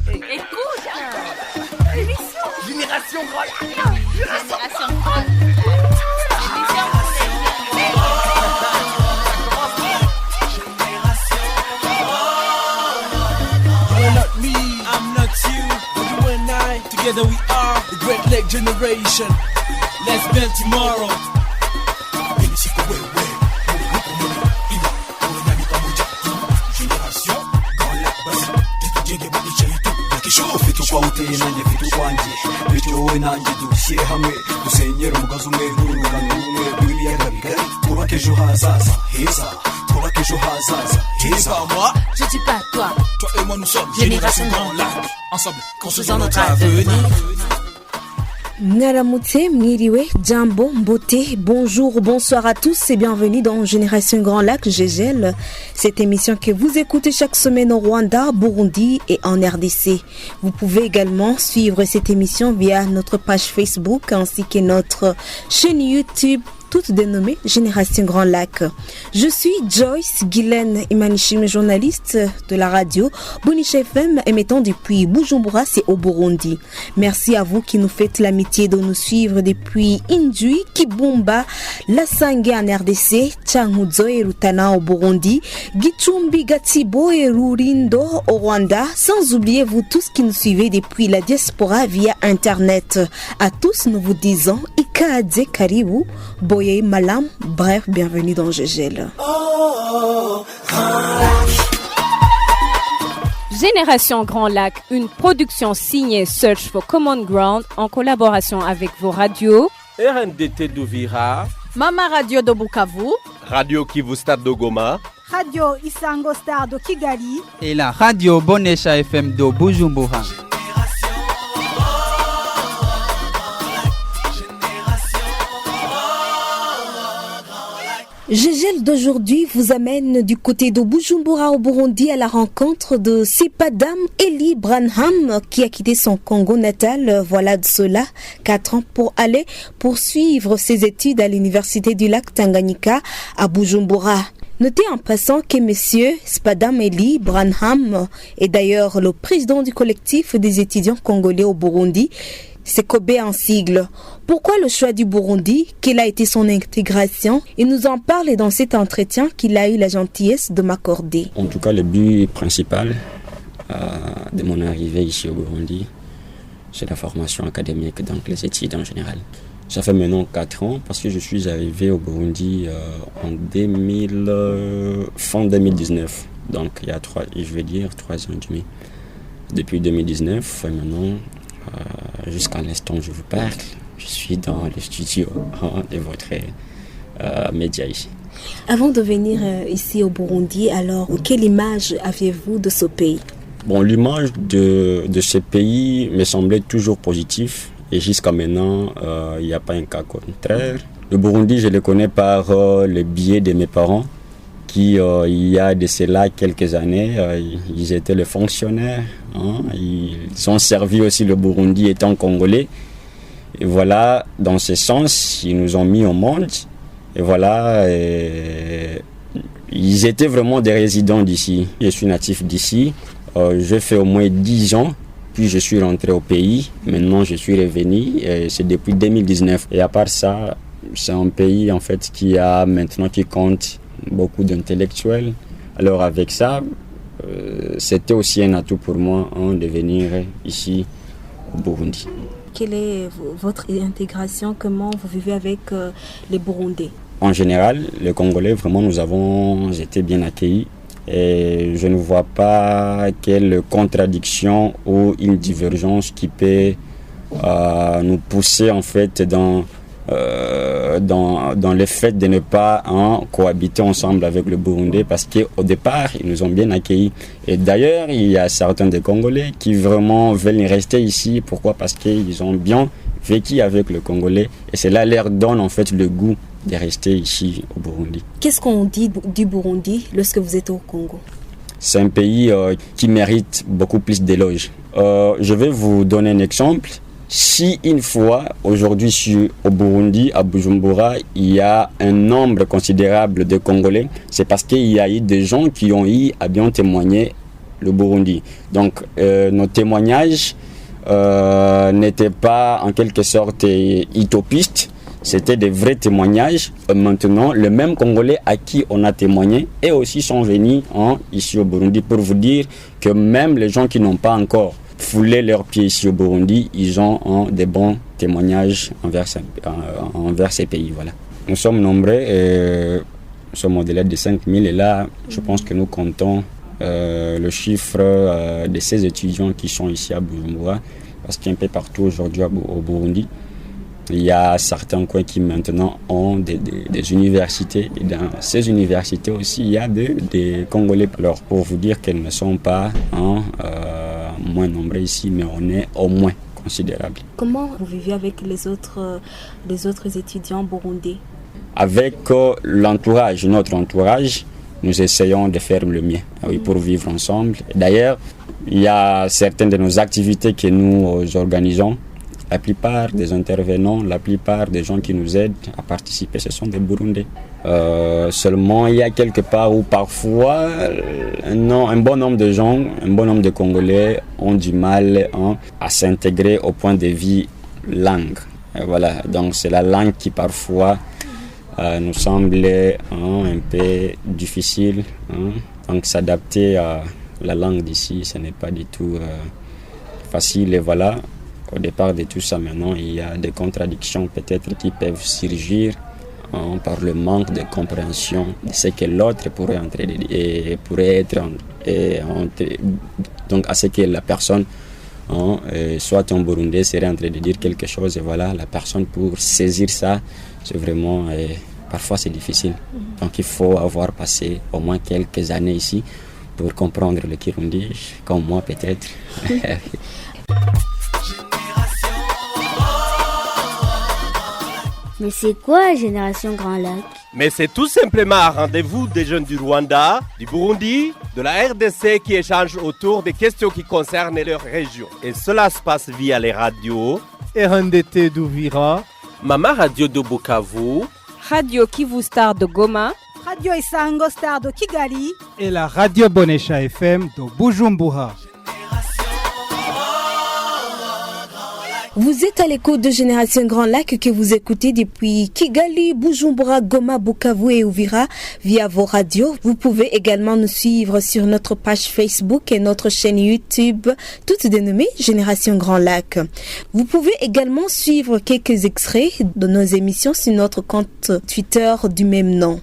Écoute, l'émission Génération Grand Lac. Génération Grand Lac. You're not me, I'm not you, but you and I, together we are the Great Lake Generation. Let's build tomorrow. Vitu kwa utenanye vitu kwanje vitu wowe nanjye dushyire hamwe dusenyere umugozi umwe n'urungano rumwe rw'ibiyaga bigari twubake ejo hazaza heza twubake ejo hazaza heza. Je dis pas toi, Toi et moi nous sommes Génération Grand Lac. Ensemble, construisons construisons notre notre avenir. avenir. Mwaramutse, mwiriwe, jambo, mbote, bonjour, bonsoir à tous et bienvenue dans Génération Grand Lac, GGL. Cette émission que vous écoutez chaque semaine au Rwanda, Burundi et en RDC. Vous pouvez également suivre cette émission via notre page Facebook ainsi que notre chaîne YouTube, toute dénommée Génération Grand Lac. Je suis Joyce Guylaine Imanishime, journaliste de la radio Bonisha FM, émettant depuis Bujumbura, c'est au Burundi. Merci à vous qui nous faites l'amitié de nous suivre depuis Indui, Kibumba, Lasange en RDC, Changuzo et Rutana au Burundi, Gichumbi, Gatibo et Rurindo au Rwanda, sans oublier vous tous qui nous suivez depuis la diaspora via Internet. À tous, nous vous disons Ikaadze Karibu, Boye Malam, bref, bienvenue dans GGL. Génération Grand Lac, une production signée Search for Common Ground en collaboration avec vos radios RNDT d'Uvira, Mama Radio de Bukavu, Radio Kivu Stade de Goma, Radio Isango Star de Kigali et la radio Bonesha FM de Bujumbura. GGL d'aujourd'hui vous amène du côté de Bujumbura au Burundi à la rencontre de Sepadam Eli Branham qui a quitté son Congo natal, voilà de cela 4 ans pour aller poursuivre ses études à l'université du lac Tanganyika à Bujumbura. Notez en passant que monsieur Sepadam Eli Branham est d'ailleurs le président du collectif des étudiants congolais au Burundi. C'est Kobe en sigle. Pourquoi le choix du Burundi? Quelle a été son intégration? Il nous en parle dans cet entretien qu'il a eu la gentillesse de m'accorder. En tout cas, le but principal de mon arrivée ici au Burundi, c'est la formation académique, donc les études en général. Ça fait maintenant 4 ans parce que je suis arrivé au Burundi en fin 2019. Donc il y a 3 ans et demi. Depuis 2019, maintenant, jusqu'à l'instant où je vous parle, je suis dans le studio de votre média ici. Avant de venir ici au Burundi, alors quelle image aviez-vous de ce pays? Bon, l'image de ce pays me semblait toujours positive et jusqu'à maintenant, il n'y a pas un cas contraire. Le Burundi, je le connais par le biais de mes parents qui, il y a de cela quelques années, ils étaient les fonctionnaires. Ils ont servi aussi le Burundi étant congolais. Et voilà, dans ce sens, ils nous ont mis au monde. Et voilà, ils étaient vraiment des résidents d'ici. Je suis natif d'ici. J'ai fait au moins 10 ans. Puis je suis rentré au pays. Maintenant, je suis revenu. Et c'est depuis 2019. Et à part ça, c'est un pays en fait qui compte beaucoup d'intellectuels. Alors avec ça, c'était aussi un atout pour moi de venir ici au Burundi. Quelle est votre intégration? Comment vous vivez avec les Burundais? En général, les Congolais, vraiment, nous avons été bien accueillis. Et je ne vois pas quelle contradiction ou une divergence qui peut nous pousser en fait dans le fait de ne pas cohabiter ensemble avec le Burundi parce qu'au départ, ils nous ont bien accueillis. Et d'ailleurs, il y a certains des Congolais qui vraiment veulent rester ici. Pourquoi? Parce qu'ils ont bien vécu avec le Congolais et cela leur donne en fait le goût de rester ici au Burundi. Qu'est-ce qu'on dit du Burundi lorsque vous êtes au Congo? C'est un pays qui mérite beaucoup plus d'éloges. Je vais vous donner un exemple. Si une fois, aujourd'hui au Burundi, à Bujumbura, il y a un nombre considérable de Congolais, c'est parce qu'il y a eu des gens qui ont eu à bien témoigner le Burundi. Donc nos témoignages n'étaient pas en quelque sorte utopistes, c'était des vrais témoignages. Maintenant, les mêmes Congolais à qui on a témoigné et aussi sont venus ici au Burundi pour vous dire que même les gens qui n'ont pas encore foulé leurs pieds ici au Burundi, ils ont des bons témoignages envers ces pays. Voilà. Nous sommes nombreux, nous sommes au-delà de 5000 et là, je pense que nous comptons le chiffre de ces étudiants qui sont ici à Bujumbura, parce qu'il y a un peu partout aujourd'hui au Burundi. Il y a certains coins qui maintenant ont des universités et dans ces universités aussi il y a des Congolais. Alors pour vous dire qu'elles ne sont pas moins nombreux ici, mais on est au moins considérable. Comment vous vivez avec les autres étudiants burundais? Avec notre entourage, nous essayons de faire le mieux pour vivre ensemble. D'ailleurs, il y a certaines de nos activités que nous organisons. La plupart des intervenants, la plupart des gens qui nous aident à participer, ce sont des Burundais. Seulement, il y a quelque part où parfois, un bon nombre de gens, un bon nombre de Congolais ont du mal à s'intégrer au point de vue langue. Et voilà, donc c'est la langue qui parfois nous semble un peu difficile. Donc s'adapter à la langue d'ici, ce n'est pas du tout facile. Et voilà. Au départ de tout ça, maintenant, il y a des contradictions peut-être qui peuvent surgir par le manque de compréhension de ce que l'autre pourrait être donc à ce que la personne, soit un Burundais, serait en train de dire quelque chose et voilà, la personne pour saisir ça, c'est vraiment, parfois c'est difficile. Donc il faut avoir passé au moins quelques années ici pour comprendre le Kirundi, comme moi peut-être. Mais c'est quoi Génération Grand Lac? Mais c'est tout simplement un rendez-vous des jeunes du Rwanda, du Burundi, de la RDC qui échangent autour des questions qui concernent leur région. Et cela se passe via les radios RNDT d'Uvira, Mama Radio de Bukavu, Radio Kivu Star de Goma, Radio Isango Star de Kigali et la Radio Bonesha FM de Bujumbura. Vous êtes à l'écoute de Génération Grand Lac que vous écoutez depuis Kigali, Bujumbura, Goma, Bukavu et Uvira via vos radios. Vous pouvez également nous suivre sur notre page Facebook et notre chaîne YouTube, toutes dénommées Génération Grand Lac. Vous pouvez également suivre quelques extraits de nos émissions sur notre compte Twitter du même nom.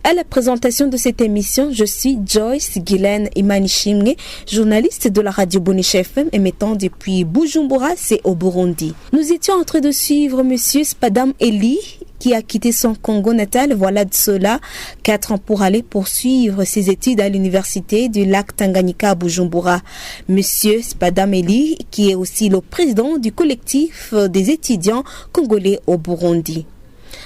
À la présentation de cette émission, je suis Joyce Guylaine Imanishimwe, journaliste de la radio Bonesha FM émettant depuis Bujumbura, c'est au Burundi. Nous étions en train de suivre monsieur Spadam Eli qui a quitté son Congo natal, voilà de cela 4 ans pour aller poursuivre ses études à l'université du lac Tanganyika à Bujumbura. Monsieur Spadam Eli qui est aussi le président du collectif des étudiants congolais au Burundi.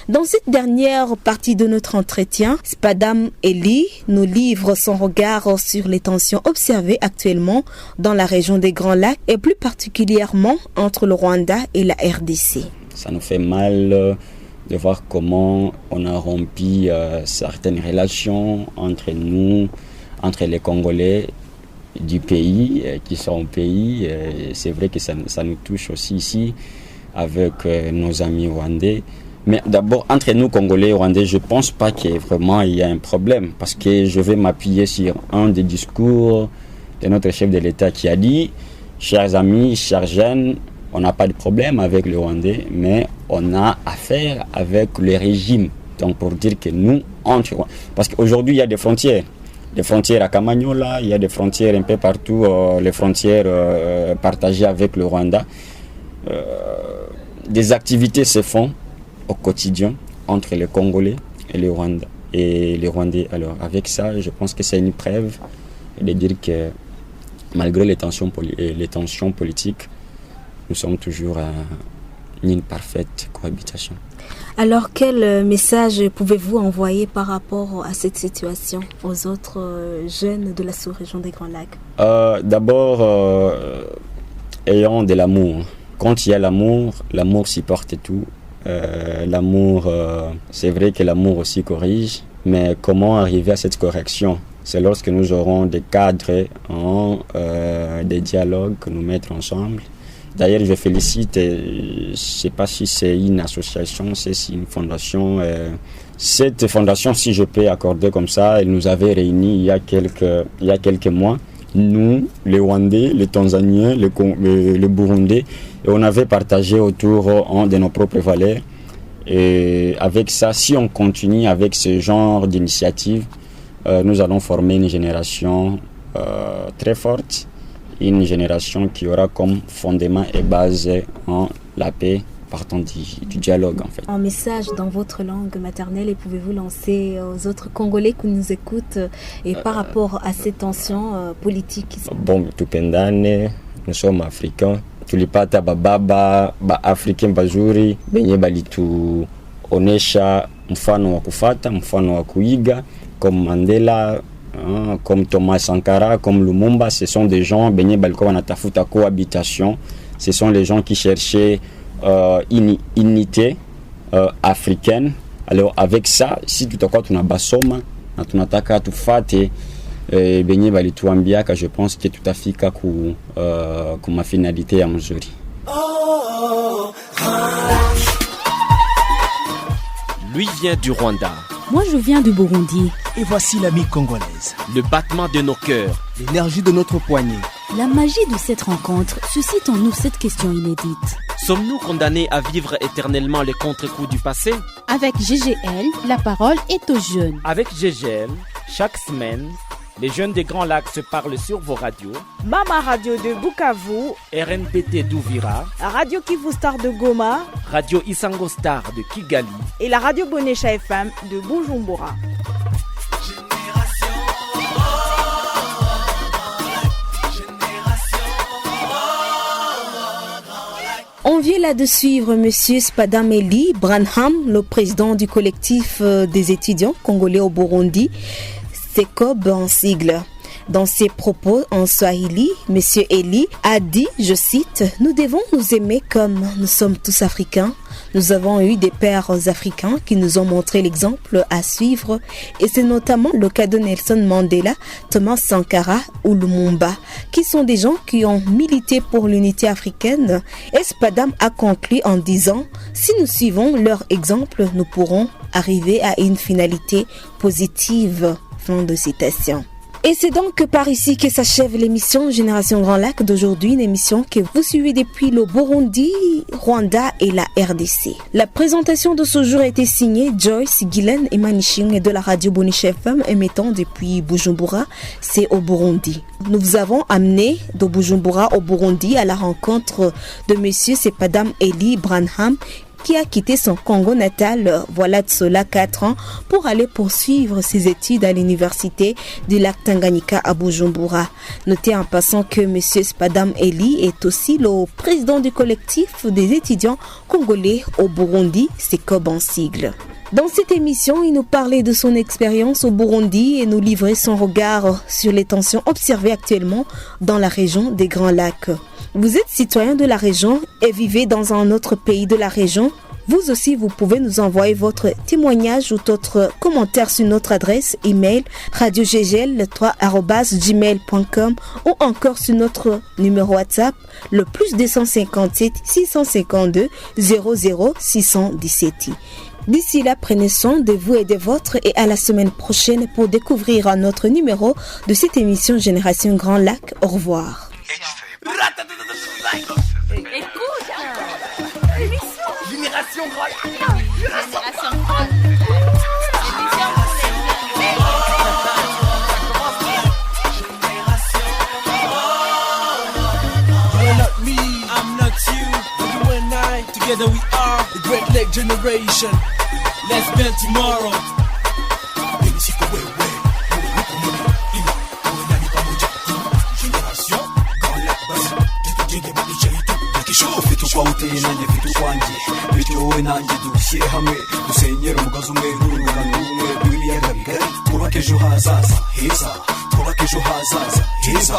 Dans cette dernière partie de notre entretien, Spadam Eli nous livre son regard sur les tensions observées actuellement dans la région des Grands Lacs et plus particulièrement entre le Rwanda et la RDC. Ça nous fait mal de voir comment on a rompu certaines relations entre nous, entre les Congolais du pays qui sont au pays. C'est vrai que ça nous touche aussi ici avec nos amis rwandais. Mais d'abord, entre nous, Congolais et Rwandais, je ne pense pas qu'il y a un problème. Parce que je vais m'appuyer sur un des discours de notre chef de l'État qui a dit « Chers amis, chers jeunes, on n'a pas de problème avec les Rwandais, mais on a affaire avec le régime. » Donc pour dire que nous, entre... Parce qu'aujourd'hui, il y a des frontières. Des frontières à Kamanyola, il y a des frontières un peu partout, les frontières partagées avec le Rwanda. Des activités se font au quotidien entre les Congolais et les Rwandais. Alors avec ça, je pense que c'est une preuve de dire que malgré les tensions politiques, nous sommes toujours à une parfaite cohabitation. Alors quel message pouvez-vous envoyer par rapport à cette situation aux autres jeunes de la sous-région des Grands Lacs? D'abord, ayons de l'amour. Quand il y a l'amour supporte tout. L'amour, c'est vrai que l'amour aussi corrige, mais comment arriver à cette correction? c'est lorsque nous aurons des cadres, des dialogues que nous mettre ensemble. D'ailleurs, je félicite, je ne sais pas si c'est une association, c'est une fondation. Cette fondation, si je peux accorder comme ça, elle nous avait réunis il y a quelques mois. Nous, les Rwandais, les Tanzaniens, les Burundais, et on avait partagé autour de nos propres valeurs. Et avec ça, si on continue avec ce genre d'initiative, nous allons former une génération très forte, une génération qui aura comme fondement et base en la paix, partant du dialogue en fait. Un message dans votre langue maternelle et pouvez-vous lancer aux autres Congolais qui nous écoutent et par rapport à ces tensions politiques? Bon, tupendane, nous sommes africains. Tulipata bababa, ba-africain bazuri, benye balitu onesha mfano wa kufata, mfano wa kuiga, comme Mandela, comme Thomas Sankara, comme Lumumba. Ce sont des gens, benye balikuwa wanatafuta cohabitation. Ce sont les gens qui cherchaient une unité africaine. Alors avec ça, si tutakuwa tunabasoma na tunataka tufate benye balituambiaka, je pense que tutafika kuma finalité ya mzuri. Lui vient du Rwanda. Moi je viens du Burundi. Et voici l'amie congolaise. Le battement de nos cœurs. L'énergie de notre poignet. La magie de cette rencontre suscite en nous cette question inédite. Sommes-nous condamnés à vivre éternellement les contre-coups du passé? Avec GGL, la parole est aux jeunes. Avec GGL, chaque semaine, les jeunes des Grands Lacs se parlent sur vos radios. Mama Radio de Bukavu, RNPT d'Ouvira, Radio Kivu Star de Goma, Radio Isango Star de Kigali et la Radio Bonesha FM de Bujumbura. On vient là de suivre M. Spadam Eli Branham, le président du collectif des étudiants congolais au Burundi, CECOB en sigle. Dans ses propos en Swahili, M. Eli a dit, je cite, « Nous devons nous aimer comme nous sommes tous africains. Nous avons eu des pères africains qui nous ont montré l'exemple à suivre et c'est notamment le cas de Nelson Mandela, Thomas Sankara ou Lumumba, qui sont des gens qui ont milité pour l'unité africaine. » Et Spadam a conclu en disant, « Si nous suivons leur exemple, nous pourrons arriver à une finalité positive. » Fin de citation. Et c'est donc par ici que s'achève l'émission Génération Grand Lac d'aujourd'hui, une émission que vous suivez depuis le Burundi, Rwanda et la RDC. La présentation de ce jour a été signée Joyce Guylaine et Manishing de la radio Bonesha FM émettant depuis Bujumbura, c'est au Burundi. Nous vous avons amené de Bujumbura au Burundi à la rencontre de monsieur Spadam Eli Branham, qui a quitté son Congo natal, voilà de cela 4 ans, pour aller poursuivre ses études à l'université du lac Tanganyika à Bujumbura. Notez en passant que M. Spadam Eli est aussi le président du collectif des étudiants congolais au Burundi, CECOB en sigle. Dans cette émission, il nous parlait de son expérience au Burundi et nous livrait son regard sur les tensions observées actuellement dans la région des Grands Lacs. Vous êtes citoyen de la région et vivez dans un autre pays de la région. Vous aussi, vous pouvez nous envoyer votre témoignage ou votre commentaire sur notre adresse email radiogl3@gmail.com ou encore sur notre numéro WhatsApp le +257 652 00 617. D'ici là, prenez soin de vous et de vôtres et à la semaine prochaine pour découvrir un autre numéro de cette émission Génération Grand Lac. Au revoir. Écoute, l'émission Génération Grand Lac. Génération Grand Lac. You're not me, I'm not you. You and I, together we are the Great Lake Generation. Let's build tomorrow. Tukwaute nanjye mfite ukwanjye bityo wowe nanjye dushyire hamwe dusenyere umugozi umwe n'urungano rumwe rw'ibiyaga bigari twubake ejo hazaza heza twubake ejo hazaza heza.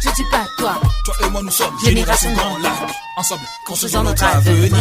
Je dis pas toi, toi et moi nous sommes Génération Grand Lac. Ensemble construisons notre avenir.